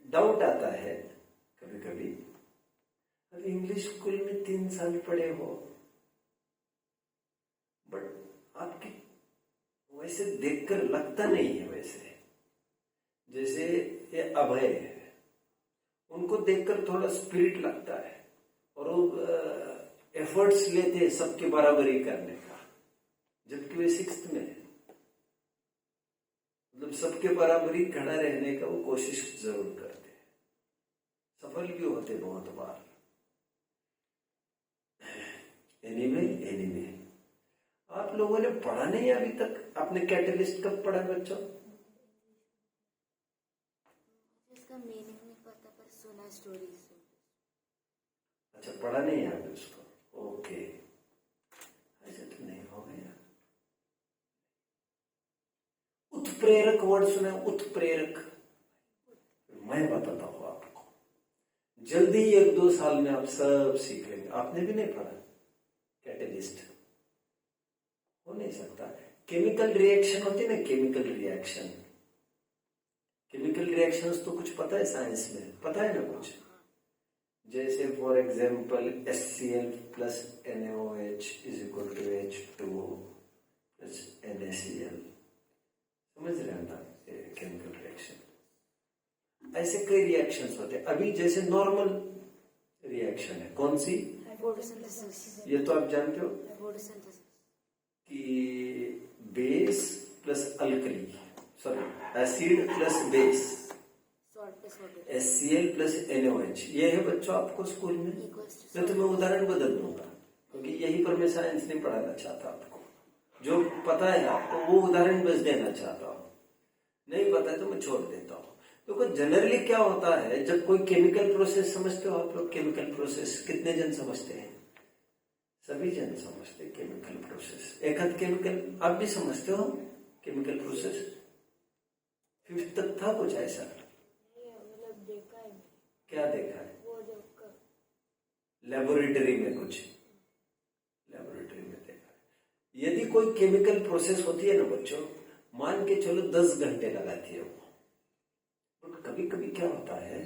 डाउट आता है कभी कभी, अब इंग्लिश स्कूल में 3 साल पढ़े हो, बट आपकी वैसे देखकर लगता नहीं है वैसे। जैसे ये अभय है, उनको देखकर थोड़ा स्पिरिट लगता है, और वो एफर्ट्स लेते हैं सबके बराबरी करने का, जबकि वे 6th में है। मतलब सबके बराबरी खड़ा रहने का वो कोशिश जरूर करते हैं। होते बहुत बार। एनीवे आप लोगों ने पढ़ा नहीं अभी तक? आपने कैटलिस्ट कब पढ़ा बच्चों? इसका मीनिंग नहीं पता पर सुना स्टोरी से। अच्छा, पढ़ा नहीं है आपने उसको? ओके, ऐसे तो नहीं हो गया। उत्प्रेरक वर्ड सुना? उत्प्रेरक मैं बताता हूं आपको, जल्दी 1-2 साल में आप सब सीख लेंगे। आपने भी नहीं पढ़ा कैटलिस्ट? हो नहीं सकता। केमिकल रिएक्शन होती है ना, केमिकल रिएक्शन, केमिकल रिएक्शंस तो कुछ पता है साइंस में, पता है ना कुछ? जैसे for example HCl plus NaOH is equal to H2O plus NaCl, समझ रहे हैं ना? केमिकल रिएक्शन, ऐसे कई रिएक्शंस होते हैं। अभी जैसे नॉर्मल रिएक्शन है कौन सी? फोटोसिंथेसिस। ये तो आप जानते हो फोटोसिंथेसिस कि base plus alkali, sorry acid plus base, salt plus water HCl plus NaOH, ये है बच्चों आपको स्कूल में। मैं तुम्हें उदाहरण बदल दूंगा क्योंकि यही पर मैं साइंस नहीं पढ़ाना चाहता आपको। जो पता है आपको वो उदाहरण बस देना चाहता हूँ, नहीं पता है तो मैं छोड़ देता हूँ। तो जनरली क्या होता है, जब कोई केमिकल प्रोसेस, समझते हो आप लोग केमिकल प्रोसेस? कितने जन समझते हैं? सभी जन समझते हैं केमिकल प्रोसेस। एक हद केमिकल आप भी समझते हो केमिकल प्रोसेस? 5th तक था कुछ ऐसा? मतलब देखा है। क्या देखा है? वो जो लेबोरेटरी में, कुछ लेबोरेटरी में देखा है। यदि कोई केमिकल प्रोसेस होती है ना बच्चों, मान के चलो 10 घंटे लगाती है वो, और कभी कभी क्या होता है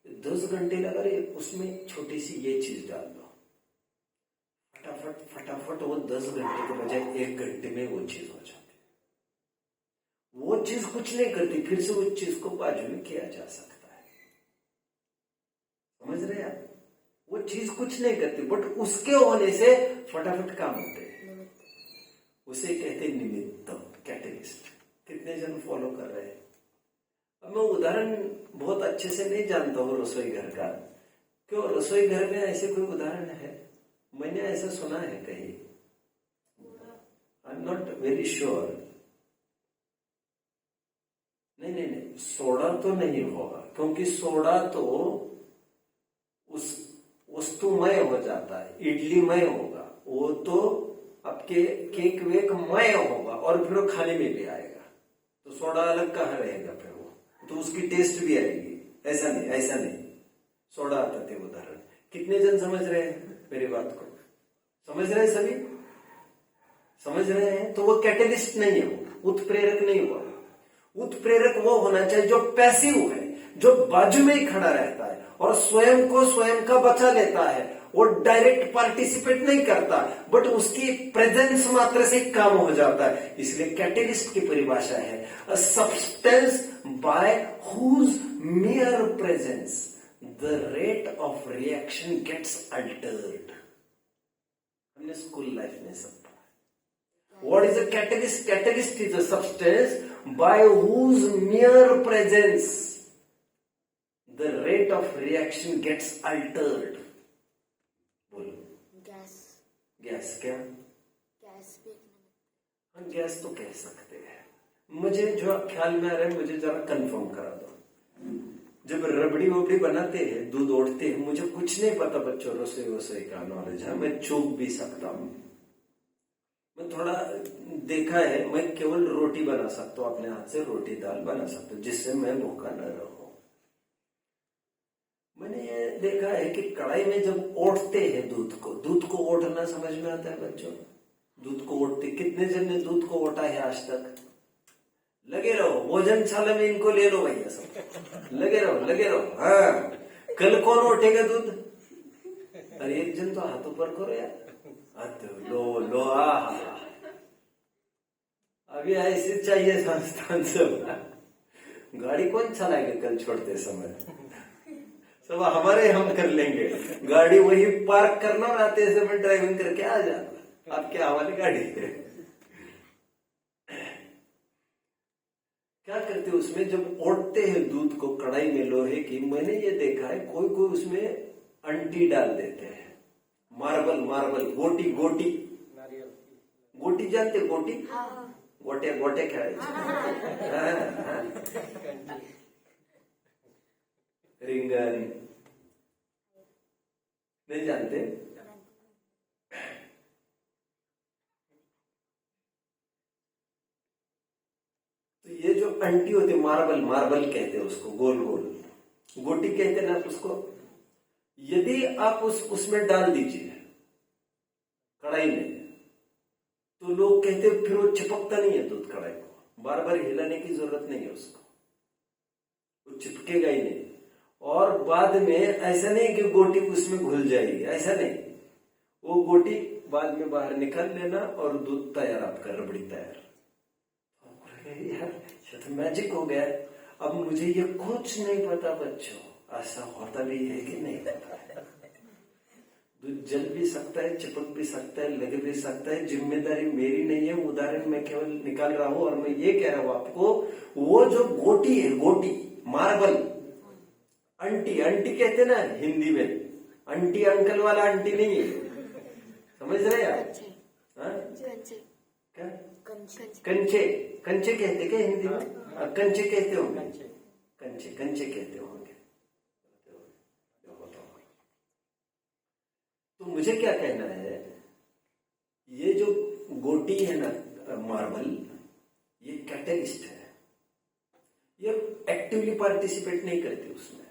10 घंटे लगा रहे, उसमें छोटी सी ये चीज डाल दो, फटाफट फटाफट वो 10 घंटे के बजाय 1 घंटे में वो चीज हो जाती है। वो चीज कुछ नहीं करती, फिर से उस चीज को बाजू में किया जा सकता है। समझ रहे हैं आप? वो चीज कुछ नहीं करती बट उसके होने से फटाफट काम होते हैं। उसे कहते हैं निमित्त, कैटलिस्ट। कितने जन फॉलो कर रहे हैं? अब मैं उदाहरण बहुत अच्छे से नहीं जानता हूँ रसोई घर का। क्यों रसोई घर में ऐसे कोई उदाहरण है? मैंने ऐसा सुना है कहीं, I am not very sure. नहीं, सोडा तो नहीं होगा क्योंकि सोडा तो उस वस्तुमय हो जाता है, इडलीमय होगा, वो तो आपके केक वेक मय होगा और फिर वो खाने में भी आएगा, तो सोडा अलग कहाँ रहेगा? फिर वो तो उसकी टेस्ट भी आएगी। ऐसा नहीं सोडा आता थे उदाहरण। कितने जन समझ रहे हैं मेरी बात को? समझ रहे हैं सभी? समझ रहे हैं? तो वो कैटलिस्ट नहीं है, वो उत्प्रेरक नहीं हुआ। उत्प्रेरक वो होना चाहिए जो पैसिव है, जो बाजू में ही खड़ा रहता है और स्वयं को स्वयं का बचा लेता है। वो डायरेक्ट पार्टिसिपेट नहीं करता बट उसकी प्रेजेंस मात्र से काम हो जाता है। इसलिए कैटलिस्ट की परिभाषा है a substance by whose mere presence the rate of reaction gets altered। हमने स्कूल लाइफ में सब पढ़ा। What is a catalyst? Catalyst is a substance by whose mere presence the rate of reaction gets altered। बोलो। Gas क्या? Gas भी हम gas तो कह सकते हैं। मुझे जो ख्याल में आ रहा है मुझे जरा कंफर्म करा दो। जब रबड़ी वबड़ी बनाते हैं, दूध ओढ़ते हैं, मुझे कुछ नहीं पता बच्चों, रसोई का नॉलेज है, मैं चूक भी सकता हूँ। मैं थोड़ा देखा है, मैं केवल रोटी बना सकता हूँ, अपने हाथ से रोटी दाल बना सकता हूँ जिससे मैं भूखा न रहूं। मैंने ये देखा है कि कढ़ाई में जब ओढ़ते हैं दूध को ओढ़ना समझ में आता है बच्चों? दूध को ओढ़ते, कितने जन ने दूध को ओढ़ा है आज तक? लगे रहो, भोजनशाला में इनको ले लो भैया सब, लगे रहो। हाँ, कल कौन उठेगा दूध? अरे एक जन तो हाथ ऊपर करो यार, हाथ लो अभी ऐसे चाहिए संस्थान सब। गाड़ी कौन चलाएगा कल छोड़ते समय? सब हमारे हम कर लेंगे, गाड़ी वही पार्क करना और आते समय ड्राइविंग करके आ जाना, आपके हवाले गाड़ी है। क्या करते उसमें जब ओढ़ते हैं दूध को कढ़ाई में लोहे की, मैंने ये देखा है कोई कोई उसमें अंटी डाल देते हैं, मार्बल मार्बल, गोटी गोटी, गोटी जानते गोटी, गोटे गोटे क्या है? रिंगन नहीं जानते? तो ये जो अंटी होती मार्बल, मार्बल कहते हैं उसको, गोल गोल गोटी कहते हैं ना उसको। यदि आप उसमें डाल दीजिए कढ़ाई में, तो लोग कहते हैं फिर वो चिपकता नहीं है दूध कढ़ाई को, बार बार हिलाने की जरूरत नहीं है उसको, वो चिपकेगा ही नहीं। और बाद में ऐसा नहीं कि गोटी उसमें घुल जाएगी, ऐसा नहीं, वो गोटी बाद में बाहर निकाल लेना और दूध तैयार, आपका रबड़ी तैयार। यार ये तो मैजिक हो गया। अब मुझे ये कुछ नहीं पता बच्चों, ऐसा होता भी है कि नहीं होता है। दूध जल भी सकता है, चिपक भी सकता है, लग भी सकता है, जिम्मेदारी मेरी नहीं है, उदाहरण मैं केवल निकाल रहा हूं। और मैं ये कह रहा हूं आपको, वो जो गोटी है, गोटी मार्बल, अंटी, अंटी कहते ना हिंदी में, अंटी अंकल वाला अंटी नहीं है, समझ रहे हैं आप? क्या कंचे, कंचे कहते क्या हिंदी में? कंचे कहते होंगे, कंचे कंचे कहते होंगे। तो मुझे क्या कहना है, ये जो गोटी है ना मार्बल, ये कैटलिस्ट है। ये एक्टिवली पार्टिसिपेट नहीं करती उसमें,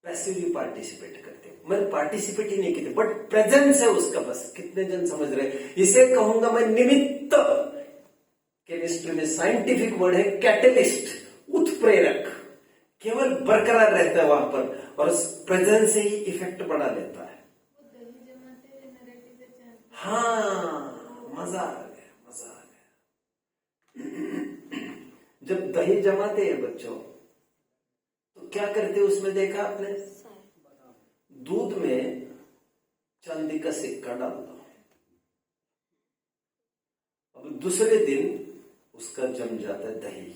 पैसिवली पार्टिसिपेट करते। मैं पार्टिसिपेट ही नहीं करते, बट प्रेजेंस है उसका, बस। कितने जन समझ रहे हैं? इसे कहूंगा मैं निमित्त, केमिस्ट्री में साइंटिफिक वर्ड है कैटलिस्ट, उत्प्रेरक। केवल बरकरार रहता है वहां पर और प्रेजेंस से ही इफेक्ट बढ़ा लेता है। हाँ, मजा आ गया, मजा आ गया। जब दही जमाते हैं बच्चों, तो क्या करते हैं उसमें, देखा आपने? दूध में चांदी का सिक्का डाल दो, अब दूसरे दिन उसका जम जाता है दही,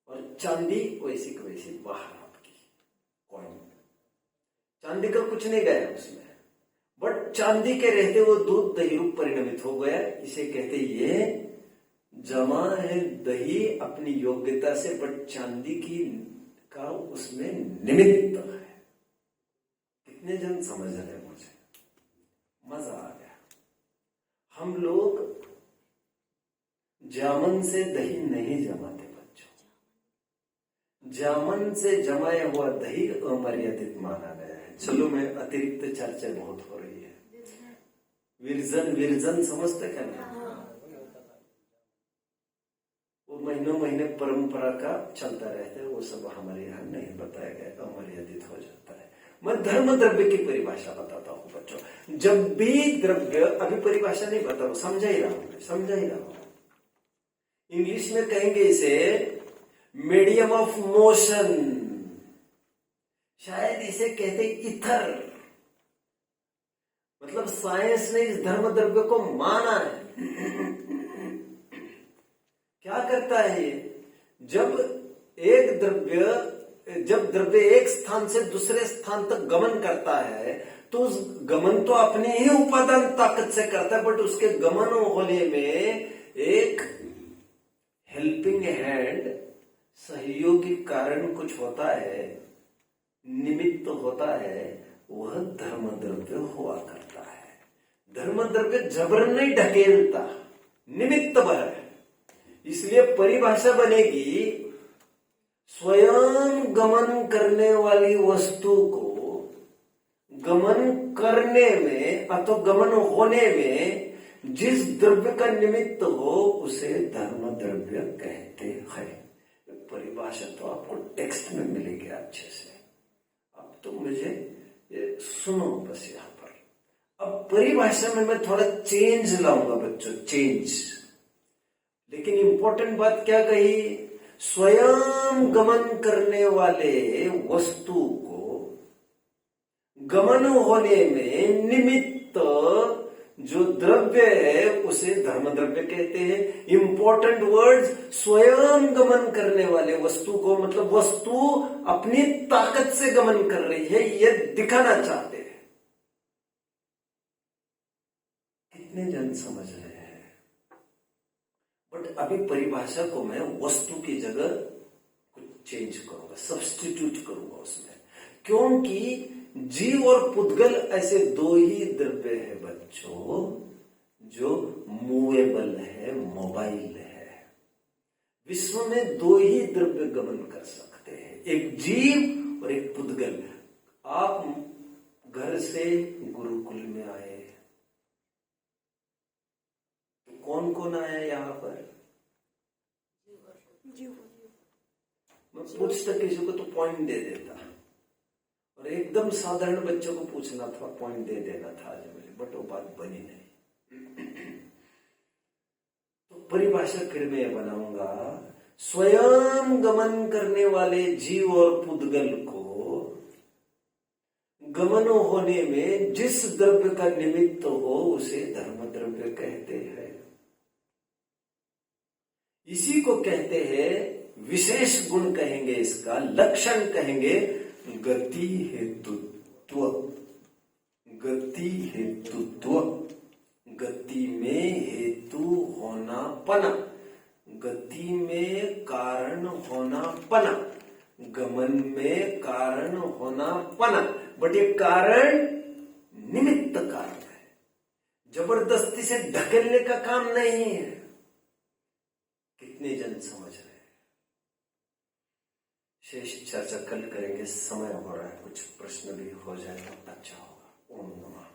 और चांदी वैसी की वैसी बाहर आपकी कॉइन। चांदी का कुछ नहीं गया उसमें, बट चांदी के रहते वो दूध दही रूप परिणमित हो गया। इसे कहते ये जमा है दही अपनी योग्यता से, बट चांदी की का उसमें निमित्त है। कितने जन समझ रहे मुझे? मजा आ गया। हम लोग जामन से दही नहीं जमाते बच्चों, जामन से जमाया हुआ दही अमर्यादित माना गया है। चलो, मैं अतिरिक्त चर्चा बहुत हो रही है। विरजन, विरजन समझते क्या ना? वो महीनों महीने परंपरा का चलता रहता है, वो सब हमारे यहाँ नहीं बताया गया, अमर्यादित हो जाता है। मैं धर्म द्रव्य की परिभाषा बताता हूँ बच्चों। जब भी द्रव्य, अभी परिभाषा नहीं बता रहा, समझा ही रहा हूं, समझा ही रहा हूं। इंग्लिश में कहेंगे इसे मीडियम ऑफ मोशन, शायद इसे कहते इथर। मतलब साइंस ने इस धर्म द्रव्य को माना है। क्या करता है ये? जब द्रव्य एक स्थान से दूसरे स्थान तक गमन करता है, तो उस गमन तो अपने ही उपादान ताकत से करता है, बट उसके गमन होने में एक हेल्पिंग हैंड, सहयोगी कारण कुछ होता है, निमित्त होता है, वह धर्म द्रव्य हुआ करता है। धर्म द्रव्य जबरन नहीं ढकेलता, निमित्त भर है। इसलिए परिभाषा बनेगी, स्वयं गमन करने वाली वस्तु को गमन करने में अथवा गमन होने में जिस द्रव्य का निमित्त हो, उसे धर्म द्रव्य कहते हैं। परिभाषा तो आपको टेक्स्ट में मिलेगी अच्छे से। अब तो मुझे ये सुनो बस यहां पर। अब परिभाषा में मैं थोड़ा चेंज लाऊंगा बच्चों, चेंज। लेकिन इंपॉर्टेंट बात क्या कही? स्वयं गमन करने वाले वस्तु को गमन होने में निमित्त जो द्रव्य है उसे धर्म द्रव्य कहते हैं। इंपॉर्टेंट वर्ड्स, स्वयं गमन करने वाले वस्तु को, मतलब वस्तु अपनी ताकत से गमन कर रही है, यह दिखाना चाहते हैं। कितने जन समझ रहे हैं? बट अभी परिभाषा को मैं वस्तु की जगह कुछ चेंज करूंगा, सब्स्टिट्यूट करूंगा उसमें, क्योंकि जीव और पुद्गल ऐसे दो ही द्रव्य है बच्चों जो मूवेबल है, मोबाइल है। विश्व में दो ही द्रव्य गमन कर सकते हैं, एक जीव और एक पुद्गल। आप घर से गुरुकुल में आए तो कौन कौन आया यहां पर? मैं पूछता किसी को तो पॉइंट दे देता, और एकदम साधारण बच्चों को पूछना था, पॉइंट दे देना था आज मुझे, बट वो बात बनी नहीं। तो परिभाषा फिर मैं बनाऊंगा, स्वयं गमन करने वाले जीव और पुद्गल को गमन होने में जिस द्रव्य का निमित्त हो उसे धर्म द्रव्य कहते हैं। इसी को कहते हैं, विशेष गुण कहेंगे, इसका लक्षण कहेंगे गति हेतुत्व। गति हेतुत्व, गति में हेतु होना पना, गति में कारण होना पना, गमन में कारण होना पना। बट ये कारण निमित्त कारण है, जबरदस्ती से ढकेलने का काम नहीं है। कितने जन समझ रहे हैं? शेष चर्चा कल करेंगे, समय हो रहा है, कुछ प्रश्न भी हो जाएगा, अच्छा होगा। ओम नमः।